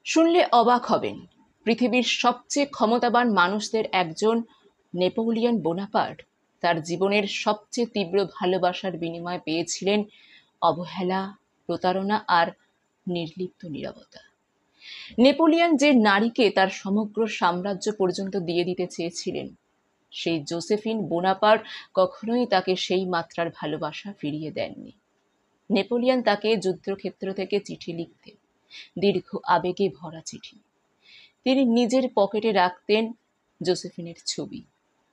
শুনলে অবাক হবেন, পৃথিবীর সবচেয়ে ক্ষমতাবান মানুষদের একজন নেপোলিয়ন বোনাপার্ট তার জীবনের সবচেয়ে তীব্র ভালোবাসার বিনিময়ে পেয়েছিলেন অবহেলা, প্রতারণা আর নির্লিপ্ত নীরবতা। নেপোলিয়ন যে নারীকে তার সমগ্র সাম্রাজ্য পর্যন্ত দিয়ে দিতে চেয়েছিলেন, সেই জোসেফিন বোনাপার্ট কখনোই তাকে সেই মাত্রার ভালোবাসা ফিরিয়ে দেননি। নেপোলিয়ন তাকে যুদ্ধক্ষেত্র থেকে চিঠি লিখতেন, দীর্ঘ আবেগে ভরা চিঠি। তিনি নিজের পকেটে রাখতেন জোসেফিনের ছবি,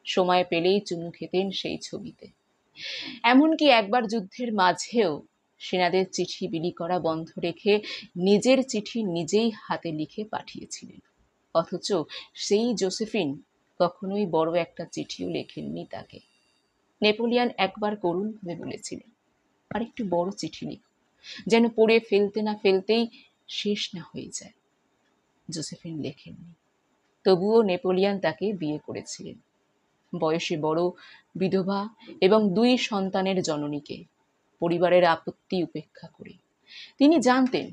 সময় পেলেই চুমু খেতেন সেই ছবিতে। এমনকি একবার যুদ্ধের মাঝেও সেনাদের চিঠি বিলি করা বন্ধ রেখে নিজের চিঠি নিজেই হাতে লিখে পাঠিয়েছিলেন। অথচ সেই জোসেফিন কখনোই বড় একটা চিঠিও লেখেননি তাকে। নেপোলিয়ন একবার করুণভাবে বলেছিলেন, আর একটু বড় চিঠি লিখো, যেন পড়ে ফেলতে না ফেলতেই শেষ না হয়ে যায়। জোসেফিন লেখেননি। তবুও নেপোলিয়ন তাকে বিয়ে করেছিলেন, বয়সে বড়, বিধবা এবং 2 সন্তানের জননীকে, পরিবারের আপত্তি উপেক্ষা করে। তিনি জানতেন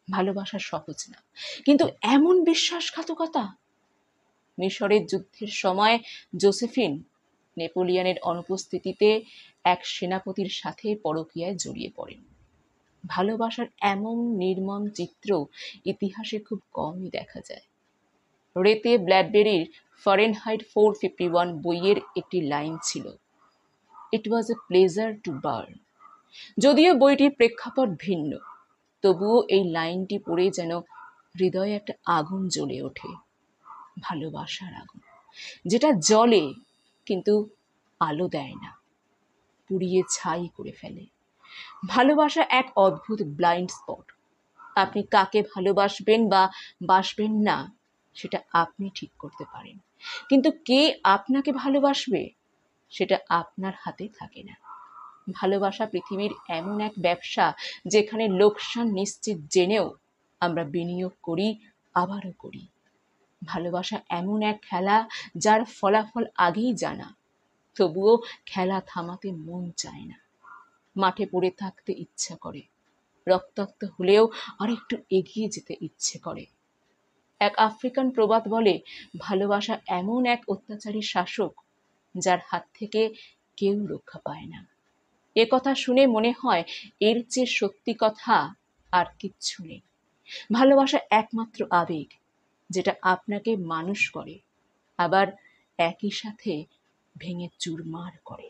ভালোবাসা সহজ না, কিন্তু এমন বিশ্বাসঘাতকতা! মিশরের যুদ্ধের সময় জোসেফিন নেপোলিয়নের অনুপস্থিতিতে এক সেনাপতির সাথে পরকীয়ায় জড়িয়ে পড়েন। ভালোবাসার এমন নির্মম চিত্র ইতিহাসে খুব কমই দেখা যায়। রেতে ব্ল্যাডবেরির ফারেনহাইট 451 বইয়ের একটি লাইন ছিল, ইট ওয়াজ এ প্লেজার টু বার্ন। যদিও বইটির প্রেক্ষাপট ভিন্ন, তবুও এই লাইনটি পড়ে যেন হৃদয়ে একটা আগুন জ্বলে ওঠে, ভালোবাসার আগুন, যেটা জ্বলে কিন্তু আলো দেয় না, পুড়িয়ে ছাই করে ফেলে। ভালোবাসা এক অদ্ভুত ব্লাইন্ড স্পট। আপনি কাকে ভালোবাসবেন বা বাসবেন না সেটা আপনি ঠিক করতে পারেন, কিন্তু কে আপনাকে ভালোবাসবে সেটা আপনার হাতে থাকে না। ভালোবাসা পৃথিবীর এমন এক ব্যবসা যেখানে লোকসান নিশ্চিত জেনেও আমরা বিনিয়োগ করি, আবারও করি। ভালোবাসা এমন এক খেলা যার ফলাফল আগেই জানা, তবুও খেলা থামাতে মন চায় না। মাঠে পড়ে থাকতে ইচ্ছা করে, রক্তাক্ত হলেও আর একটু এগিয়ে যেতে ইচ্ছে করে। এক আফ্রিকান প্রবাদ বলে, ভালোবাসা এমন এক অত্যাচারী শাসক যার হাত থেকে কেউ রক্ষা পায় না। এ কথা শুনে মনে হয় এর চেয়ে সত্যি কথা আর কিচ্ছু নেই। ভালোবাসা একমাত্র আবেগ যেটা আপনাকে মানুষ করে, আবার একই সাথে ভেঙে চুরমার করে।